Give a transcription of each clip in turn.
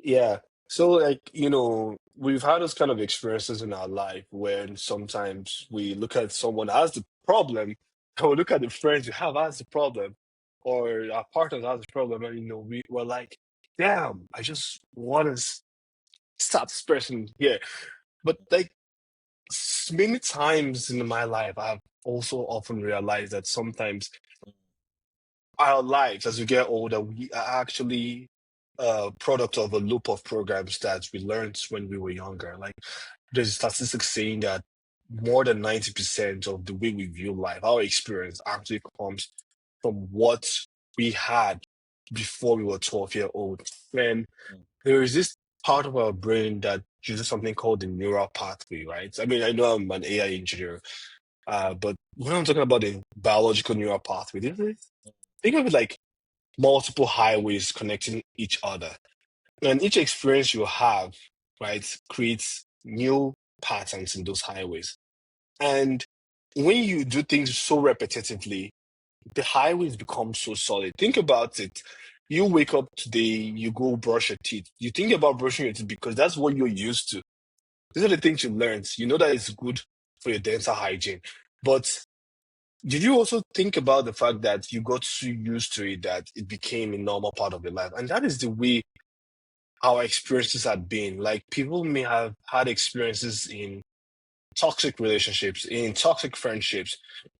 Yeah. So, like, we've had those kind of experiences in our life when sometimes we look at someone as the problem, and we look at the friends we have as the problem, or our partners as the problem, and, we're like, damn, I just want to stop this person here. But, like, many times in my life, I've also often realized that sometimes our lives as we get older, we are actually a product of a loop of programs that we learned when we were younger. Like there's statistics saying that more than 90% of the way we view life, our experience actually comes from what we had before we were 12 year old. And Mm. there is this part of our brain that uses something called the neural pathway, right? I mean, I know I'm an AI engineer, but when I'm talking about the biological neural pathway, think of it like multiple highways connecting each other. And each experience you have, right, creates new patterns in those highways. And when you do things so repetitively, the highways become so solid. Think about it. You wake up today, you go brush your teeth. You think about brushing your teeth because that's what you're used to. These are the things you learned. You know that it's good for your dental hygiene. But did you also think about the fact that you got so used to it that it became a normal part of your life? And that is the way our experiences had been. Like people may have had experiences in toxic relationships, in toxic friendships,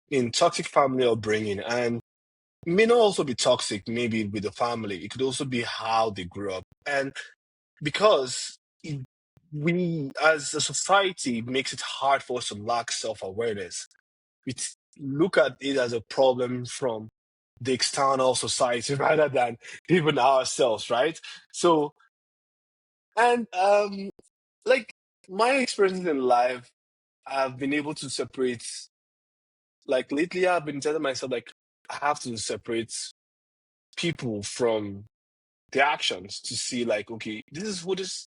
in toxic family upbringing, and it may not also be toxic, maybe with the family. It could also be how they grew up. And because we, as a society, it makes it hard for us to lack self awareness. We look at it as a problem from the external society rather than even ourselves, right? So, and like my experiences in life, I've been able to separate. Like lately, I've been telling myself like I have to separate people from their actions to see like, okay, this is who this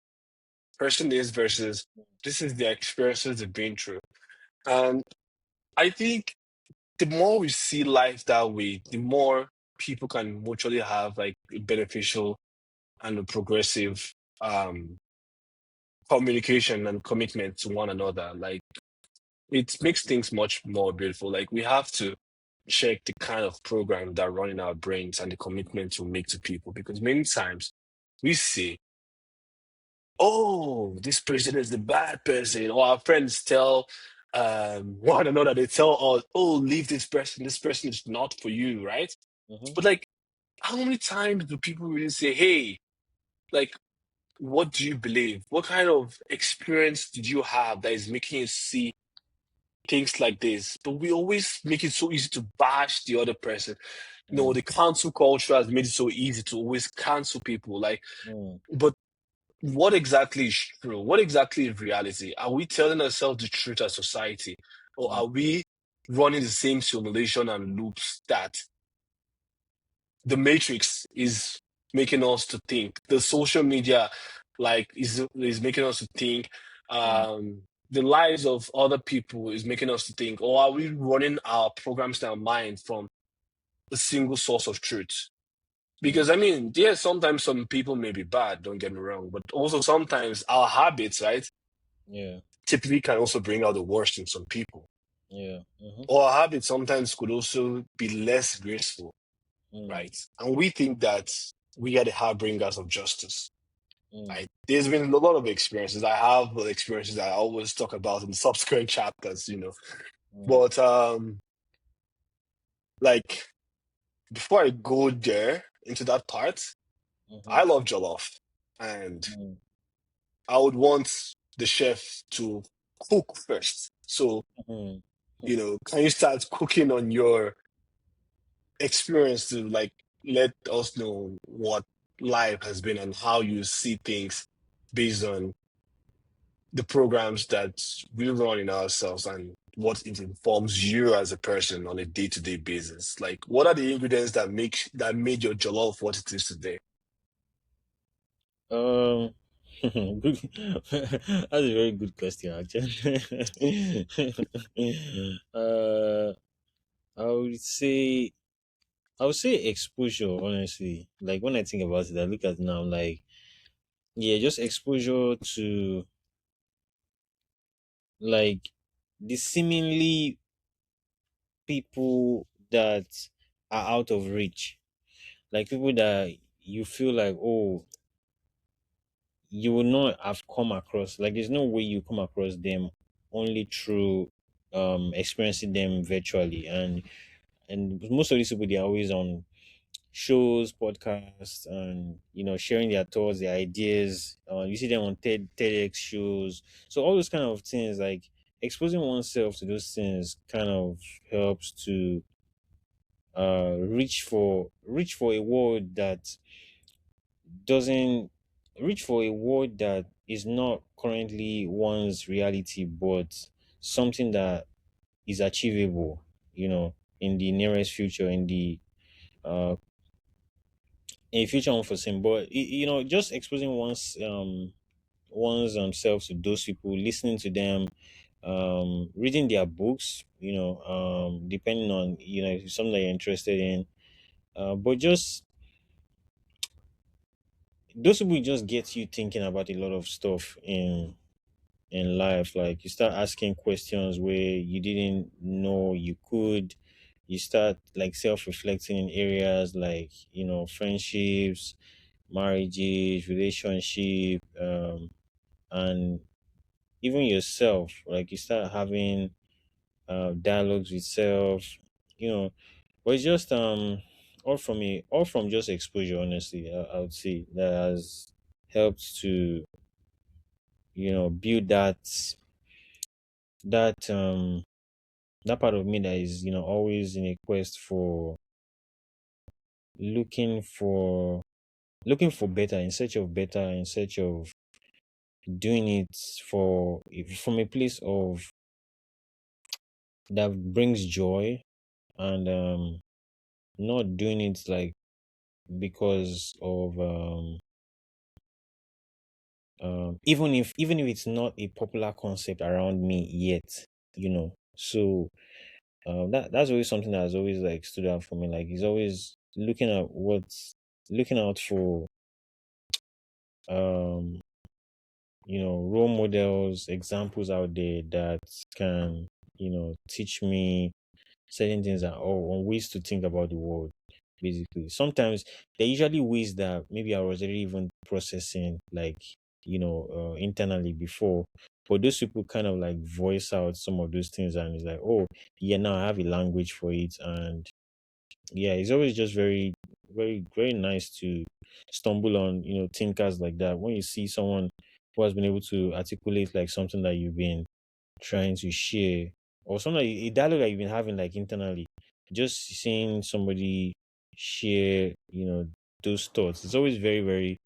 person is versus this is the experiences they've been through. And I think the more we see life that way, the more people can mutually have like a beneficial and a progressive um communication and commitment to one another. Like it makes things much more beautiful. Like we have to check the kind of program that run in our brains and the commitment we make to people because many times we say, oh, this person is the bad person, or our friends tell one another, they tell us, oh, leave this person is not for you, right? Mm-hmm. But like how many times do people really say, hey, like, what do you believe? What kind of experience did you have that is making you see things like this? But we always make it so easy to bash the other person. Mm. The cancel culture has made it so easy to always cancel people. Like, Mm. but what exactly is true? What exactly is reality? Are we telling ourselves the truth as society? Or Mm. are we running the same simulation and loops that the matrix is making us to think. The social media, like, is making us to think. Mm. The lives of other people is making us to think. Or are we running our programs in our mind from a single source of truth? Mm. Because I mean, yeah, sometimes some people may be bad. Don't get me wrong, but also sometimes our habits, right, Yeah. typically can also bring out the worst in some people. Yeah. Mm-hmm. Or our habits sometimes could also be less graceful, Mm. right? And we think that we are the harbingers of justice, Mm. right? There's been a lot of experiences. I have experiences that I always talk about in subsequent chapters. Mm. But like before I go there into that part, Mm-hmm. I love jollof, and Mm. I would want the chef to cook first. So, Mm. can you start cooking on your experience to like let us know what life has been and how you see things based on the programs that we run in ourselves and what it informs you as a person on a day-to-day basis. Like, what are the ingredients that made your jollof what it is today? Um, good. That's a very good question, actually. uh, I would say, I would say exposure. Honestly, like when I think about it, I look at it now, like yeah, just exposure to like the seemingly people that are out of reach, like people that you feel like, oh, you will not have come across, like there's no way you come across them only through experiencing them virtually. And most of these people, they're always on shows, podcasts, and sharing their thoughts, their ideas. You see them on TEDx shows. So all those kind of things, like exposing oneself to those things, kind of helps to reach for a world that doesn't reach for a world that is not currently one's reality, but something that is achievable. In the nearest future, uh in the future unforeseen. But just exposing one's self to those people, listening to them, reading their books, depending on if it's something that you're interested in. But just those people just get you thinking about a lot of stuff in life. Like you start asking questions where you didn't know you could. You start like self-reflecting in areas like friendships, marriages, relationship, and even yourself. Like you start having dialogues with self, you know. But it's just all from just exposure. Honestly, I would say that has helped to build that that part of me that is always in a quest for looking for looking for better, in search of better, in search of doing it from a place of that brings joy, and not doing it like because of even if it's not a popular concept around me yet. So that's always something that has always like stood out for me. Like he's always looking out for um role models, examples out there that can teach me certain things, or ways to think about the world. Basically, sometimes they're usually ways that maybe I was already even processing, like internally before. But those people kind of like voice out some of those things, and it's like, oh yeah, now I have a language for it. And yeah, it's always just very, very, very nice to stumble on thinkers like that. When you see someone who has been able to articulate like something that you've been trying to share, or something like a dialogue that you've been having like internally, just seeing somebody share those thoughts, it's always very, very,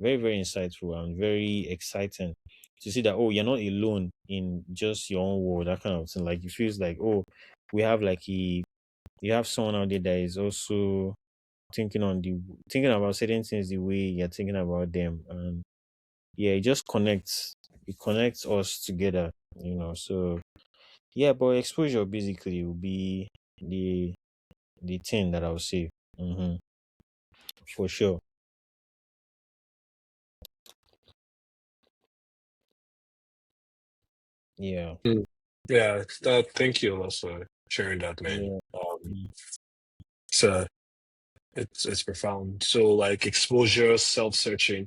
very, very insightful and very exciting to see that, oh, you're not alone in just your own world, that kind of thing. Like it feels like, oh, we have like you have someone out there that is also thinking about certain things the way you're thinking about them. And yeah, it connects us together. So yeah, but exposure basically will be the thing that I'll say. hmm for sure. Yeah. Mm. Yeah, thank you also for sharing that, man. Yeah. So it's profound. So like exposure, self-searching,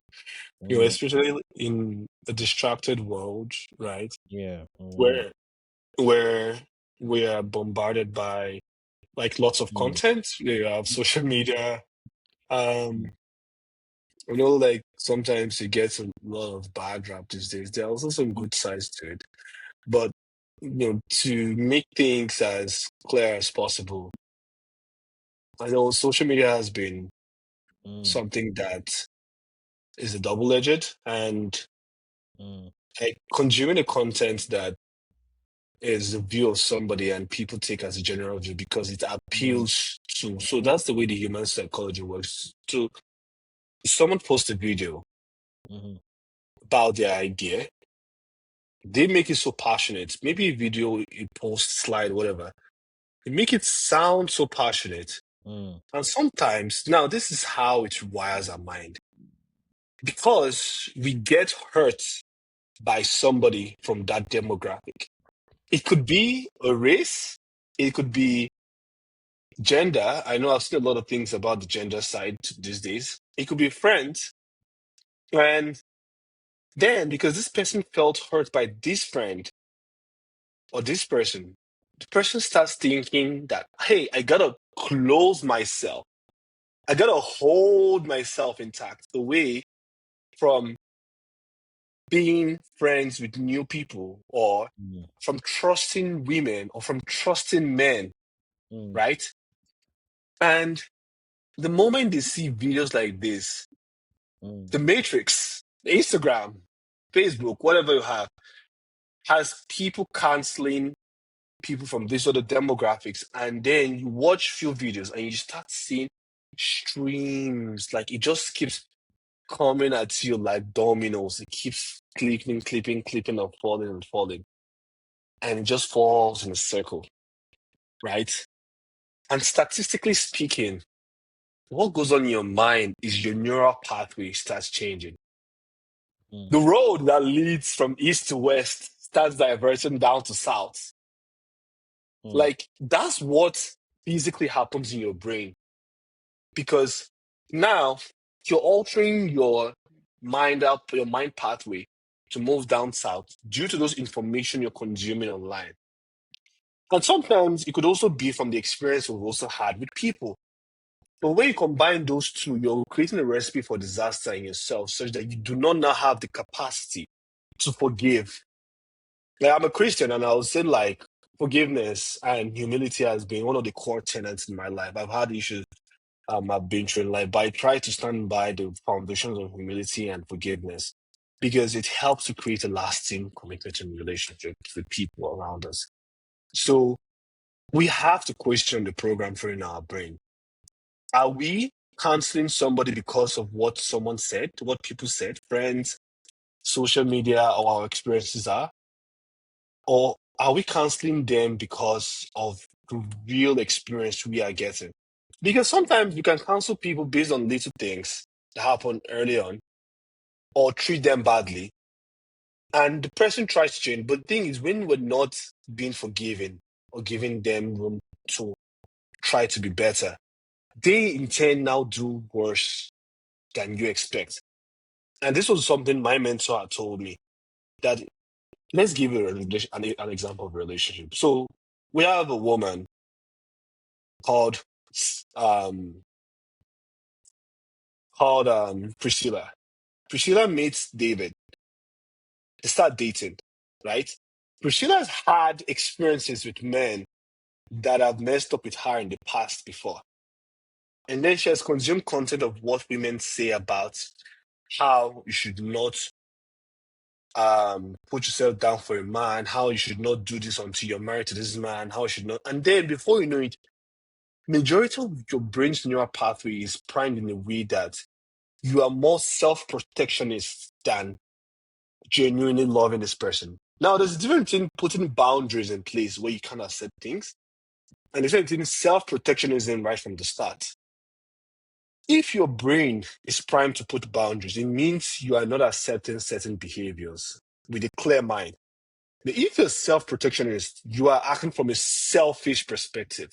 Mm, especially in a distracted world, right? yeah. Where where we are bombarded by like lots of Mm, content. You have social media. mm, Um, like sometimes it gets a lot of bad rap these days. There are also some good sides to it. But to make things as clear as possible, I know social media has been mm, something that is a double-edged, and mm, like consuming the content that is the view of somebody and people take as a general view because it mm, appeals to. So that's the way the human psychology works. So someone posts a video mm, about their idea, they make it so passionate. Maybe a video, a post, slide, whatever. They make it sound so passionate. mm, And sometimes, now this is how it wires our mind. because we get hurt by somebody from that demographic. It could be a race, it could be gender. I know I've seen a lot of things about the gender side these days. It could be friends. And then, because this person felt hurt by this friend or this person, the person starts thinking that, hey, I gotta close myself. I gotta hold myself intact away from being friends with new people or mm, from trusting women or from trusting men, mm, right? And the moment they see videos like this, mm, the Matrix, Instagram, Facebook, whatever you have, has people canceling people from these other demographics. And then you watch few videos and you start seeing streams. Like it just keeps coming at you like dominoes. It keeps clipping, clipping, clipping, and falling and falling. And it just falls in a circle, right? And statistically speaking, what goes on in your mind is your neural pathway starts changing. mm, The road that leads from east to west starts diverting down to south. mm, Like that's what physically happens in your brain because now you're altering your your mind pathway to move down south due to those information you're consuming online. And sometimes it could also be from the experience we've also had with people. But when you combine those two, you're creating a recipe for disaster in yourself such that you do not now have the capacity to forgive. Like, I'm a Christian and I would say like forgiveness and humility has been one of the core tenets in my life. I've had issues I've been through in life, but I try to stand by the foundations of humility and forgiveness because it helps to create a lasting commitment in relationships with people around us. So we have to question the program for in our brain. Are we canceling somebody because of what someone said, what people said, friends, social media, or our experiences are? Or are we canceling them because of the real experience we are getting? Because sometimes you can cancel people based on little things that happen early on or treat them badly. And the person tries to change. But the thing is, when we're not being forgiving or giving them room to try to be better, they in turn now do worse than you expect. And this was something my mentor had told me that let's give you an example of a relationship. So we have a woman called um Priscilla. Priscilla meets David. They start dating, right? Priscilla has had experiences with men that have messed up with her in the past before. And then she has consumed content of what women say about how you should not put yourself down for a man, how you should not do this until you're married to this man, how you should not. And then before you know it, majority of your brain's neural pathway is primed in a way that you are more self-protectionist than genuinely loving this person. Now, there's a difference between putting boundaries in place where you can't accept things, and the difference between self-protectionism right from the start. If your brain is primed to put boundaries, it means you are not accepting certain behaviors with a clear mind. But if you're self-protectionist, you are acting from a selfish perspective,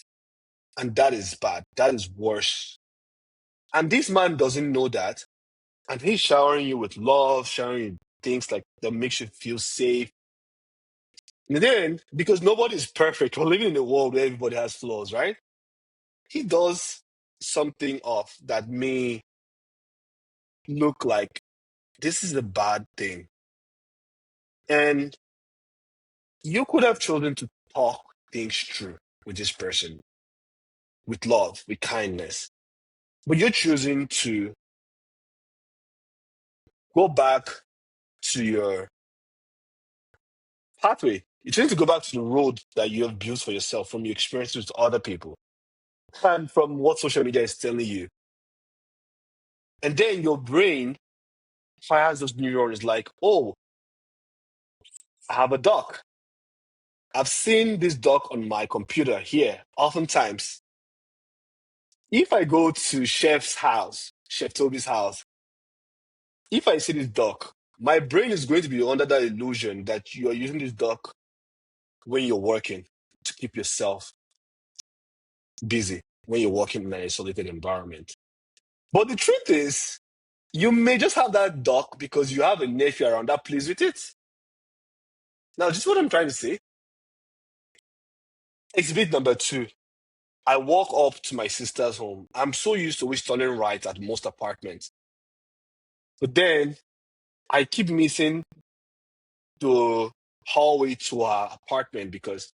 and that is bad. That is worse. And this man doesn't know that, and he's showering you with love, showering you things like that makes you feel safe. And then, because nobody is perfect, we're living in a world where everybody has flaws, right? He does something off that may look like this is a bad thing. And you could have chosen to talk things through with this person, with love, with kindness. But you're choosing to go back to your pathway. You're trying to go back to the road that you have built for yourself from your experiences with other people and from what social media is telling you. And then your brain fires those neurons like, oh, I have a doc. I've seen this doc on my computer here. Oftentimes, if I go to Chef's house, Chef Toby's house, If I see this dock, my brain is going to be under that illusion that you are using this dock when you're working to keep yourself busy, when you're working in an isolated environment. But the truth is, you may just have that dock because you have a nephew around that plays with it. Now, this is what I'm trying to say. Exhibit number two. I walk up to my sister's home. I'm so used to always turning right at most apartments. But then I keep missing the hallway to her apartment because,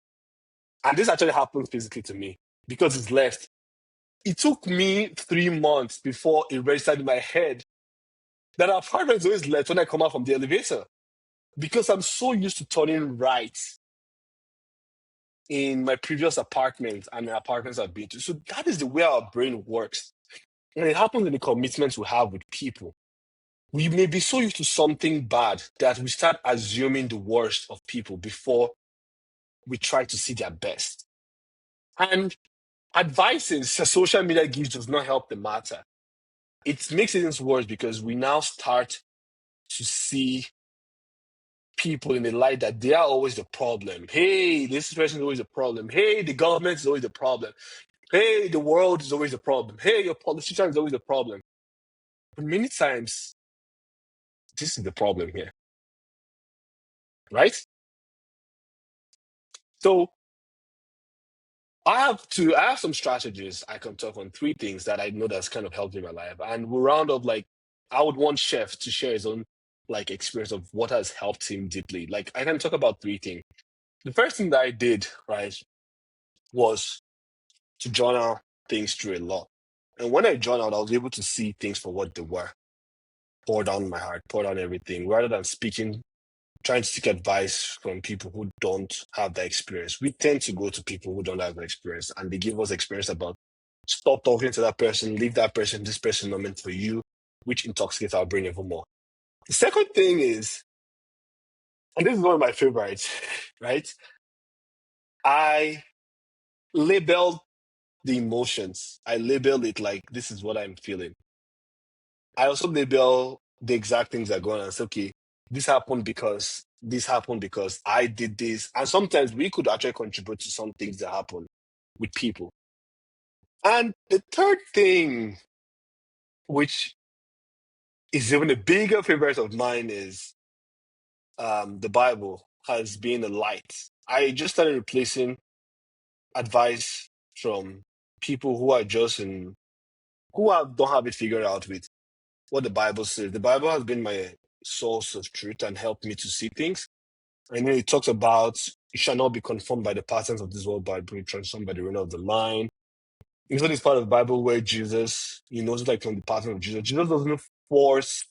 and this actually happened physically to me because it's left. It took me 3 months before it registered in my head that our apartment is always left when I come out from the elevator because I'm so used to turning right in my previous apartment and the apartments I've been to. So that is the way our brain works. And it happens in the commitments we have with people. We may be so used to something bad that we start assuming the worst of people before we try to see their best. And advices social media gives does not help the matter. It makes things worse because we now start to see people in the light that they are always the problem. Hey, this person is always the problem. Hey, the government is always the problem. Hey, the world is always the problem. Hey, your politician is always the problem. But many times, this is the problem here, right? So I have some strategies I can talk on, three things that I know that's kind of helped in my life. And we'll round up like I would want Chef to share his own like experience of what has helped him deeply. Like I can talk about three things. The first thing that I did, right, was to journal things through a lot. And when I journaled, I was able to see things for what they were, pour down my heart, pour down everything, rather than speaking, trying to seek advice from people who don't have that experience. We tend to go to people who don't have the experience and they give us experience about stop talking to that person, leave that person, this person not meant for you, which intoxicates our brain even more. The second thing is, and this is one of my favorites, right? I label the emotions. I label it like this is what I'm feeling. I also label the exact things that go on and say, okay, this happened because I did this. And sometimes we could actually contribute to some things that happen with people. And the third thing, which is even a bigger favorite of mine, is the Bible has been a light. I just started replacing advice from people who are just in don't have it figured out with what the Bible says. The Bible has been my source of truth and helped me to see things. And then it talks about you shall not be conformed by the patterns of this world, but be transformed by the renewal of the mind. It's this part of the Bible where Jesus, it's like from the pattern of Jesus. Jesus doesn't force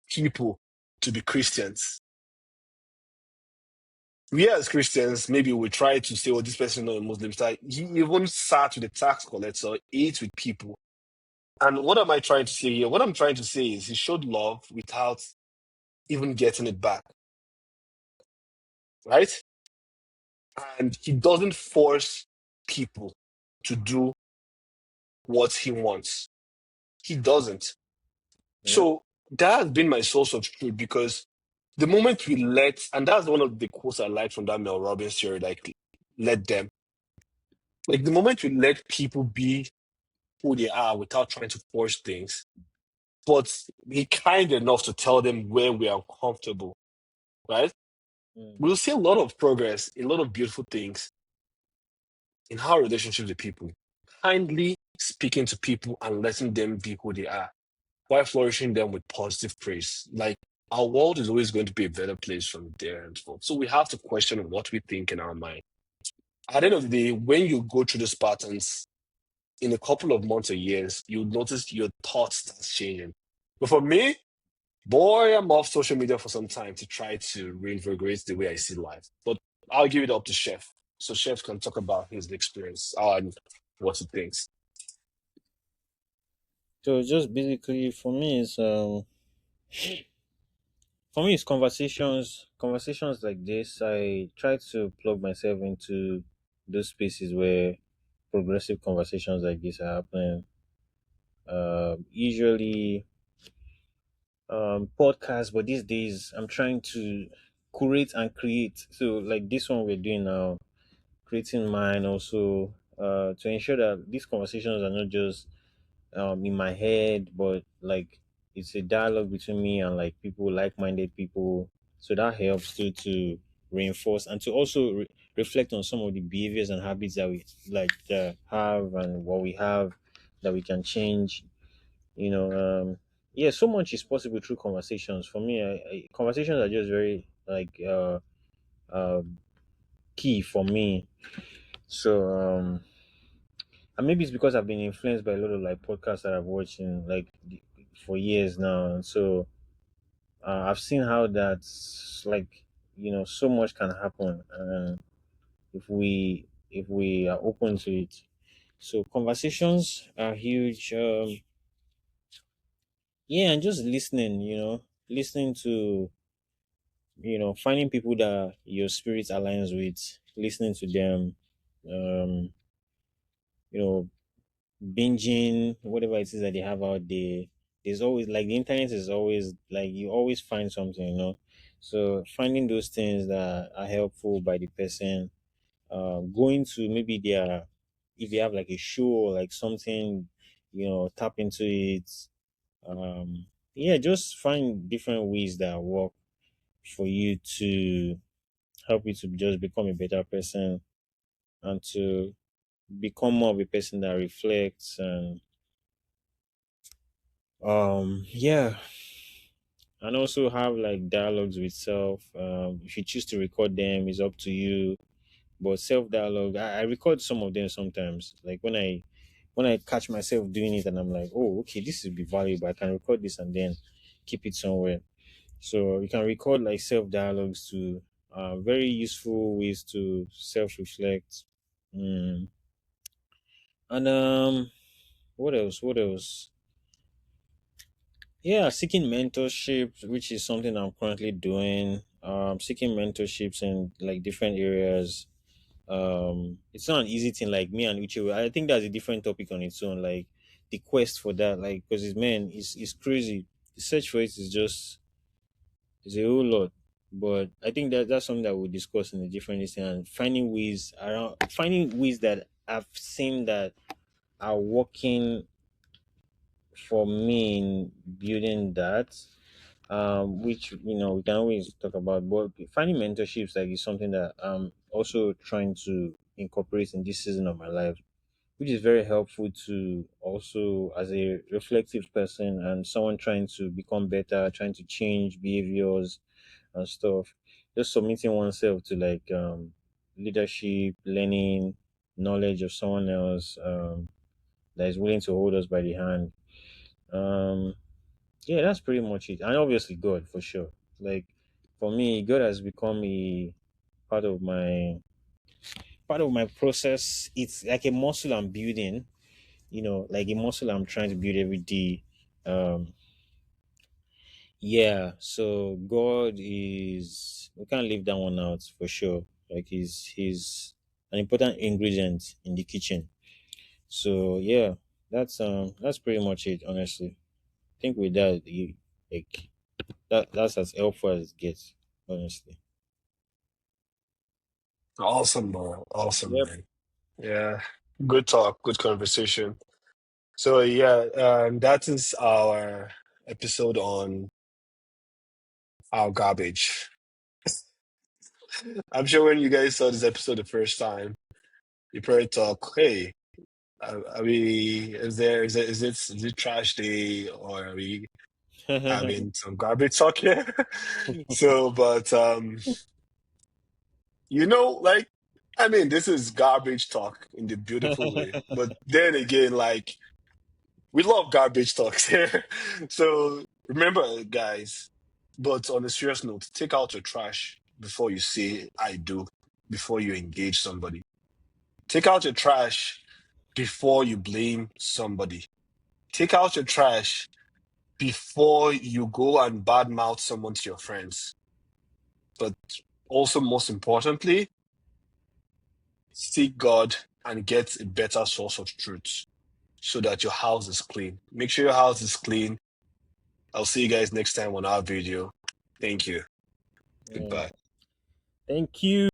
people to be Christians. We as Christians, maybe we try to say, oh, this person is not a Muslim. So he even sat with a tax collector, ate with people. And what am I trying to say here? What I'm trying to say is he showed love without even getting it back, right? And he doesn't force people to do what he wants. He doesn't. Yeah. So that has been my source of truth because the moment we let, and that's one of the quotes I like from that Mel Robbins theory, like let them. Like the moment we let people be who they are without trying to force things, but be kind enough to tell them where we are uncomfortable, right? Mm. We'll see a lot of progress, a lot of beautiful things in our relationships with people. Kindly speaking to people and letting them be who they are while flourishing them with positive praise. Like our world is always going to be a better place from there and forth. So we have to question what we think in our mind. At the end Yeah. of the day, when you go through these patterns, in a couple of months or years, you'll notice your thoughts start changing. But for me, boy, I'm off social media for some time to try to reinvigorate the way I see life. But I'll give it up to Chef. So Chef can talk about his experience and what he thinks. So just basically for me it's conversations like this. I try to plug myself into those spaces where progressive conversations like this are happening. Usually podcasts, but these days I'm trying to curate and create. So like this one we're doing now, creating mine also, to ensure that these conversations are not just in my head, but like it's a dialogue between me and like people, like-minded people. So that helps to reinforce and to also reflect on some of the behaviors and habits that we like have and what we have that we can change. You know, yeah, so much is possible through conversations. For me, conversations are just very like uh, key for me. So and maybe it's because I've been influenced by a lot of like podcasts that I've watched in for years now, and so I've seen how that's like so much can happen, and if we are open to it. So conversations are huge. Yeah, and just listening, listening to finding people that your spirit aligns with, listening to them, um, you know, binging whatever it is that they have out there. There's always like the internet is always like you always find something. So finding those things that are helpful by the person, going to maybe their if they have like a show or like something, tap into it. Yeah, just find different ways that work for you to help you to just become a better person and to become more of a person that reflects and yeah, and also have like dialogues with self. If you choose to record them, it's up to you. But self dialogue, I record some of them sometimes. Like when I catch myself doing it and I'm like, oh, okay, this will be valuable. I can record this and then keep it somewhere. So you can record like self dialogues to very useful ways to self reflect. Mm. And what else? What else? Yeah, seeking mentorship, which is something I'm currently doing. Seeking mentorships in like different areas. It's not an easy thing. Like me and Uche, I think that's a different topic on its own. Like the quest for that, like because it's man, it's crazy. The search for it is just it's a whole lot. But I think that's something that we'll discuss in a different instance and finding ways that I've seen that are working for me in building that, which we can always talk about. But finding mentorships like is something that I'm also trying to incorporate in this season of my life, which is very helpful to also as a reflective person and someone trying to become better, trying to change behaviors and stuff. Just submitting oneself to like leadership, learning, knowledge of someone else that is willing to hold us by the hand. Um, yeah, that's pretty much it. And obviously God for sure. Like for me, God has become a part of my part of my process. It's like a muscle I'm building, like a muscle I'm trying to build every day. Um yeah, so God is we can't leave that one out for sure. Like he's an important ingredient in the kitchen. So yeah, that's pretty much it, honestly. I think with that like that's as helpful as it gets, honestly. Awesome, bro. Awesome, Yep. man. Yeah. Good talk, good conversation. So yeah, that is our episode on our garbage. I'm sure when you guys saw this episode the first time, you probably talk, hey, are we is it trash day or are we having some garbage talk here? So, but like I mean, this is garbage talk in the beautiful way. But then again, like we love garbage talks here. So remember, guys, but on a serious note, take out your trash before you say I do, before you engage somebody. Take out your trash before you blame somebody. Take out your trash before you go and badmouth someone to your friends. But also, most importantly, seek God and get a better source of truth so that your house is clean. Make sure your house is clean. I'll see you guys next time on our video. Thank you. Yeah. Goodbye. Thank you.